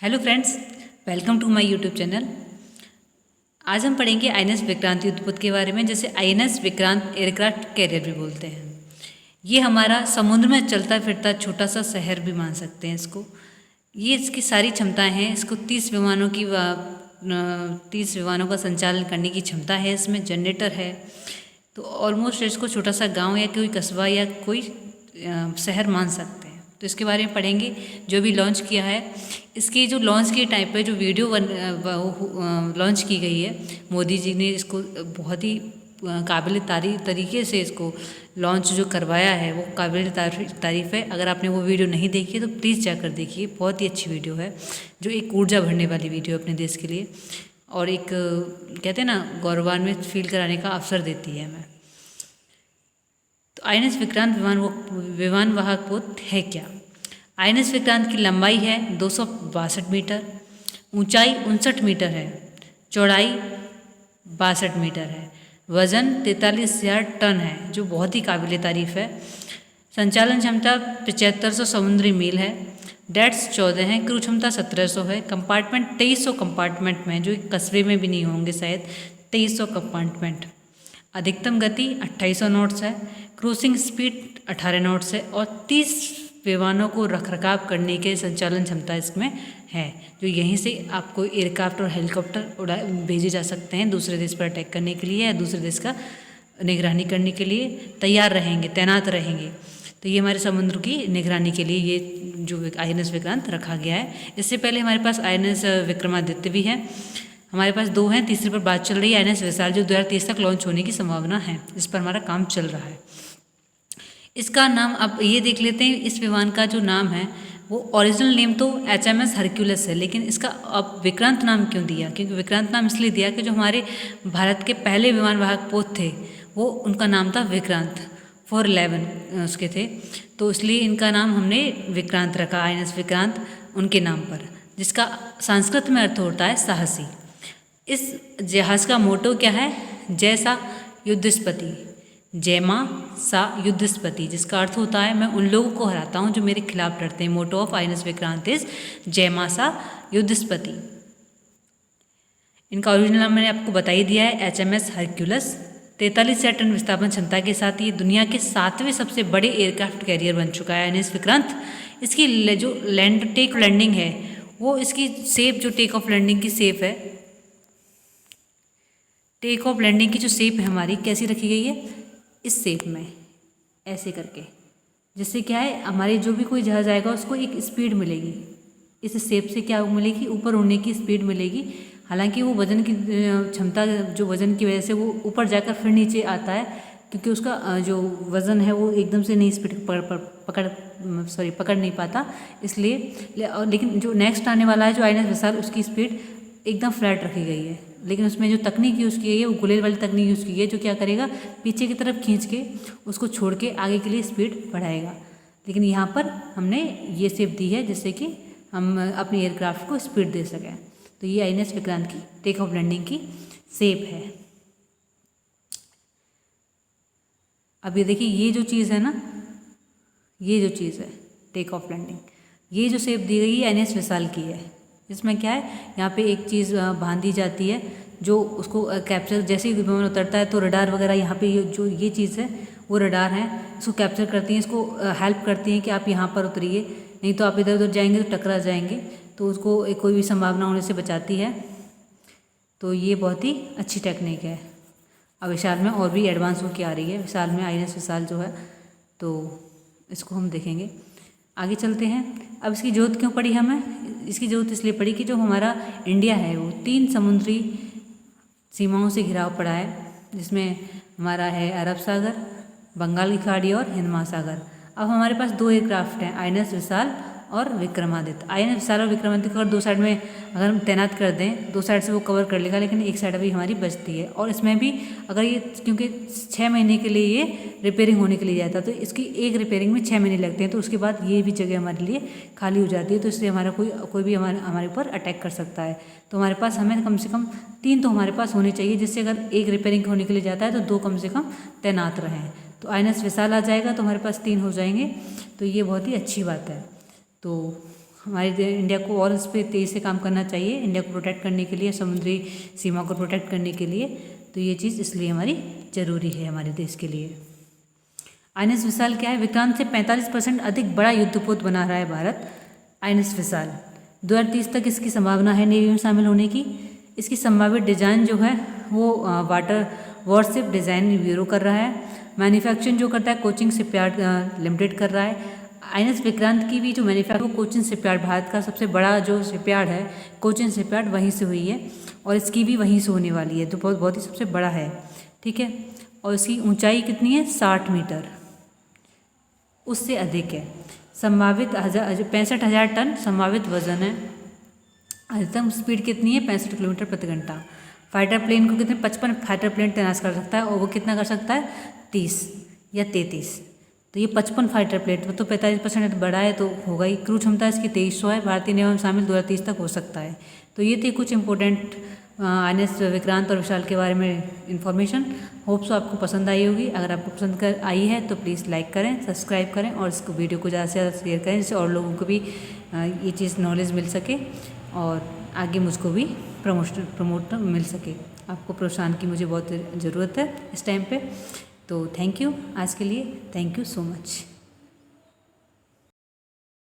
Hello friends, welcome to my YouTube channel. आज हम पढ़ेंगे आईएनएस विक्रांत युद्धपोत के बारे में, जिसे आईएनएस विक्रांत एयरक्राफ्ट कैरियर भी बोलते हैं। ये हमारा समुद्र में चलता फिरता छोटा सा शहर भी मान सकते हैं इसको। ये इसकी सारी क्षमताएं हैं। इसको 30 विमानों का संचालन करने की क्षमता है। इसमें जनरेटर है। तो ऑलमोस्ट इसको छोटा सा गाँव या कोई कस्बा या कोई शहर मान सकते हैं। तो इसके बारे में पढ़ेंगे। जो भी लॉन्च किया है, इसकी जो लॉन्च के टाइम पे जो वीडियो लॉन्च की गई है, मोदी जी ने इसको बहुत ही काबिल तरीके से इसको लॉन्च जो करवाया है वो काबिल तारीफ़ है। अगर आपने वो वीडियो नहीं देखी है तो प्लीज़ जाकर देखिए। बहुत ही अच्छी वीडियो है, जो एक ऊर्जा भरने वाली वीडियो अपने देश के लिए, और एक कहते हैं ना, गौरवान्वित फील कराने का अवसर देती है हमें। तो आईएनएस विक्रांत विमान वाहक पोत है क्या? आईएनएस विक्रांत की लंबाई है 262 मीटर, ऊंचाई 59 मीटर है, चौड़ाई 62 मीटर है, वजन 43,000 टन है, जो बहुत ही काबिल तारीफ़ है। संचालन क्षमता 7500 समुद्री मील है। डेट्स 14 हैं। क्रू क्षमता 1700 है। कंपार्टमेंट 2300 कंपार्टमेंट में, जो कस्बे में भी नहीं होंगे शायद, 2300 कंपार्टमेंट। अधिकतम गति 2800 नॉट्स है। क्रूजिंग स्पीड 18 नॉट्स है, और 30 विमानों को रखरखाव करने के संचालन क्षमता इसमें है, जो यहीं से आपको एयरक्राफ्ट और हेलीकॉप्टर भेजे जा सकते हैं दूसरे देश पर अटैक करने के लिए, या दूसरे देश का निगरानी करने के लिए तैयार रहेंगे, तैनात रहेंगे। तो ये हमारे समुद्र की निगरानी के लिए ये जो आईएनएस विक्रांत रखा गया है। इससे पहले हमारे पास आईएनएस विक्रमादित्य भी है। हमारे पास 2 हैं। तीसरे पर बात चल रही है आईएनएस विशाल, जो 2030 तक लॉन्च होने की संभावना है। इस पर हमारा काम चल रहा है। इसका नाम अब ये देख लेते हैं। इस विमान का जो नाम है वो ओरिजिनल नेम तो HMS हरक्यूलिस है, लेकिन इसका अब विक्रांत नाम क्यों दिया? क्योंकि विक्रांत नाम इसलिए दिया कि जो हमारे भारत के पहले विमान वाहक पोत थे, वो उनका नाम था विक्रांत। 411 उसके थे, तो इसलिए इनका नाम हमने विक्रांत रखा, आईएनएस विक्रांत उनके नाम पर, जिसका संस्कृत में अर्थ होता है साहसी। इस जहाज़ का मोटो क्या है? जैसा युद्धस्पति, जयमा सा युद्धस्पति, जिसका अर्थ होता है मैं उन लोगों को हराता हूँ जो मेरे खिलाफ लड़ते हैं। Motto of INS Vikrant is जयमा सा युद्धस्पति। इनका ओरिजिनल नाम मैंने आपको बता ही दिया है, HMS हरक्यूलिस। 43,000 टन विस्थापन क्षमता के साथ ये दुनिया के 7वें सबसे बड़े एयरक्राफ्ट कैरियर बन चुका है आईएनएस विक्रांत। इसकी जो टेक लैंडिंग है, वो इसकी शेप, जो टेक ऑफ लैंडिंग की शेप है, टेक ऑफ लैंडिंग की जो शेप है हमारी, कैसी रखी गई है? इस शेप में, ऐसे करके, जिससे क्या है, हमारे जो भी कोई जहाज आएगा उसको एक स्पीड मिलेगी। इस शेप से क्या मिलेगी? ऊपर उड़ने की स्पीड मिलेगी। हालांकि वो वजन की क्षमता, जो वजन की वजह से वो ऊपर जाकर फिर नीचे आता है, क्योंकि उसका जो वज़न है वो एकदम से नहीं स्पीड पकड़ नहीं पाता, इसलिए। लेकिन जो नेक्स्ट आने वाला है, जो आईएनएस विशाल, उसकी स्पीड एकदम फ्लैट रखी गई है। लेकिन उसमें जो तकनीक यूज़ की गई है वो गुलेल वाली तकनीक यूज़ की गई है, जो क्या करेगा, पीछे की तरफ खींच के उसको छोड़ के आगे के लिए स्पीड बढ़ाएगा। लेकिन यहाँ पर हमने ये शेप दी है जिससे कि हम अपने एयरक्राफ्ट को स्पीड दे सकें। तो ये आईएनएस विक्रांत की टेक ऑफ लैंडिंग की शेप है। अब ये देखिए, ये जो चीज़ है ना, ये जो चीज़ है टेक ऑफ लैंडिंग, ये जो शेप दी गई है आईएनएस विशाल की है। इसमें क्या है, यहाँ पे एक चीज़ बांधी जाती है जो उसको कैप्चर, जैसे ही विमान उतरता है तो रडार वगैरह, यहाँ पे जो ये चीज़ है वो रडार है, इसको कैप्चर करती हैं, इसको हेल्प करती हैं कि आप यहाँ पर उतरिए, नहीं तो आप इधर उधर जाएंगे तो टकरा जाएंगे, तो उसको कोई भी संभावना होने से बचाती है। तो ये बहुत ही अच्छी टेक्निक है। अब विशाल में और भी एडवांस होकर आ रही है, विशाल में आईएनएस विशाल जो है, तो इसको हम देखेंगे। आगे चलते हैं। अब इसकी ज़रूरत क्यों पड़ी हमें? इसकी ज़रूरत इसलिए पड़ी कि जो हमारा इंडिया है वो 3 समुद्री सीमाओं से घिराव पड़ा है, जिसमें हमारा है अरब सागर, बंगाल की खाड़ी और हिंद महासागर। अब हमारे पास 2 एयरक्राफ्ट हैं, आईएनएस विशाल और विक्रमादित्य। आईएनएस विशाल और विक्रमादित्य को अगर 2 साइड में अगर हम तैनात कर दें, 2 साइड से वो कवर कर लेगा, लेकिन एक साइड अभी हमारी बचती है। और इसमें भी अगर ये, क्योंकि 6 महीने के लिए ये रिपेयरिंग होने के लिए जाता है, तो इसकी एक रिपेयरिंग में 6 महीने लगते हैं, तो उसके बाद ये भी जगह हमारे लिए खाली हो जाती है। तो इससे हमारा कोई भी हमारे ऊपर अटैक कर सकता है। तो हमारे पास, हमें कम से कम 3 तो हमारे पास होने चाहिए, जिससे अगर एक रिपेयरिंग होने के लिए जाता है तो 2 कम से कम तैनात रहें। तो आईएनएस विशाल आ जाएगा तो हमारे पास 3 हो जाएंगे। तो ये बहुत ही अच्छी बात है। तो हमारे इंडिया को और इस पर तेज़ी से काम करना चाहिए, इंडिया को प्रोटेक्ट करने के लिए, समुद्री सीमा को प्रोटेक्ट करने के लिए। तो ये चीज़ इसलिए हमारी ज़रूरी है हमारे देश के लिए। INS विशाल क्या है? विक्रांत से 45% अधिक बड़ा युद्धपोत बना रहा है भारत। INS विशाल 2030 तक इसकी संभावना है नेवी में शामिल होने की। इसकी संभावित डिज़ाइन जो है वो वाटर वॉरशिप डिज़ाइन ब्यूरो कर रहा है। मैन्युफैक्चरिंग जो करता है कोचिन शिपयार्ड लिमिटेड कर रहा है। INS विक्रांत की भी जो मैन्युफैक्चरिंग कोचिन शिपयार्ड, भारत का सबसे बड़ा जो शिपयार्ड है कोचिन शिपयार्ड, वहीं से हुई है और इसकी भी वहीं से होने वाली है। तो बहुत ही सबसे बड़ा है, ठीक है। और इसकी ऊंचाई कितनी है? 60 मीटर, उससे अधिक है। संभावित 65,000 टन संभावित वजन है। अधिकतम स्पीड कितनी है? 65 किलोमीटर प्रति घंटा। फाइटर प्लेन को कितने 55 फाइटर प्लेन तैनात कर सकता है और वो कितना कर सकता है? 30 या 33। तो ये 55 फाइटर प्लेन तो 45% बड़ा है, तो होगा ही। क्रू क्षमता इसकी 2300 है। भारतीय नेवी में शामिल 2030 तक हो सकता है। तो ये थे कुछ इंपॉर्टेंट INS विक्रांत और विशाल के बारे में इंफॉर्मेशन। होप सो आपको पसंद आई होगी। अगर आपको पसंद आई है तो प्लीज़ लाइक करें, सब्सक्राइब करें और इसको वीडियो को ज़्यादा से ज़्यादा शेयर करें, जिससे और लोगों को भी ये चीज़ नॉलेज मिल सके और आगे मुझको भी प्रमोट मिल सके। आपको प्रोत्साहन की मुझे बहुत ज़रूरत है इस टाइम पे। तो थैंक यू आज के लिए। Thank you so much.